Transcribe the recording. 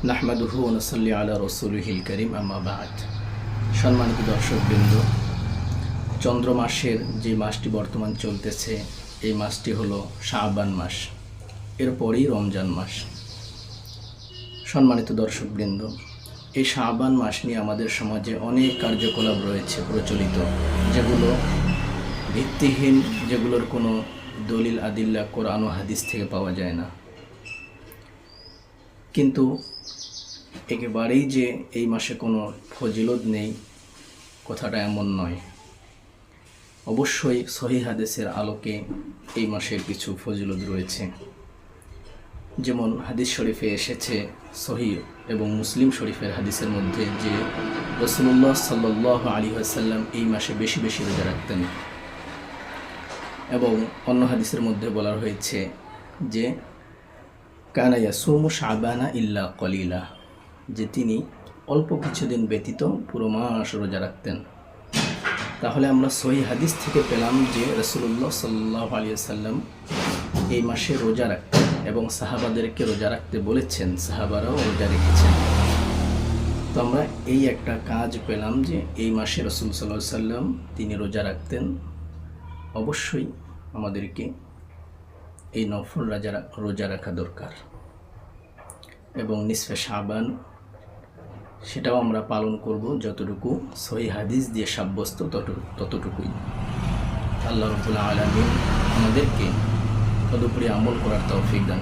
নাহমাদুহু ওয়া নুসাল্লি আলা রাসূলিহিল কারীম আম্মা বা'দ। সম্মানিত দর্শকবৃন্দ, চন্দ্র মাসের যে মাসটি বর্তমান চলতেছে এই মাসটি হলো শাবান মাস, এরপরই রমজান মাস। সম্মানিত দর্শকবৃন্দ, এই শাবান মাস নিয়ে আমাদের সমাজে অনেক কার্যকলাপ রয়েছে প্রচলিত, যেগুলো ভিত্তিহীন, যেগুলোর কোনো দলিল আদিল্লা কোরআন ও হাদিস থেকে পাওয়া যায় না। কিন্তু একেবারেই যে এই মাসে কোনো ফজিলত নেই কথাটা এমন নয়। অবশ্যই সহিহ হাদিসের আলোকে এই মাসের কিছু ফজিলত রয়েছে। যেমন হাদিস শরীফে এসেছে, সহিহ এবং মুসলিম শরীফের হাদিসের মধ্যে, যে রাসূলুল্লাহ সাল্লাল্লাহু আলাইহি ওয়াসাল্লাম এই মাসে বেশি বেশি রোজা রাখতেন। এবং অন্য হাদিসের মধ্যে বলা হয়েছে যে কানা ইয়াসুমু শাবানা ইল্লা কলিলা, যে তিনি অল্প কিছুদিন ব্যতীত পুরো মাস রোজা রাখতেন। তাহলে আমরা সহিহ হাদিস থেকে পেলাম যে রাসূলুল্লাহ সাল্লাল্লাহু আলাইহি ওয়াসাল্লাম এই মাসে রোজা রাখতেন এবং সাহাবাদেরকে রোজা রাখতে বলেছেন, সাহাবারাও রোজা রেখেছেন। তো আমরা এই একটা কাজ পেলাম যে এই মাসে রাসূল সাল্লাল্লাহু আলাইহি ওয়াসাল্লাম তিনি রোজা রাখতেন। অবশ্যই আমাদেরকে এই নফল রোজা রাখা দরকার এবং নিসফে শাবান সেটাও আমরা পালন করব, যতটুকু সহিহ হাদিস দিয়ে সাব্যস্ত ততটুকুই। আল্লাহ রাব্বুল আলামিন আমাদেরকে তদুপরি আমল করার তৌফিক দান।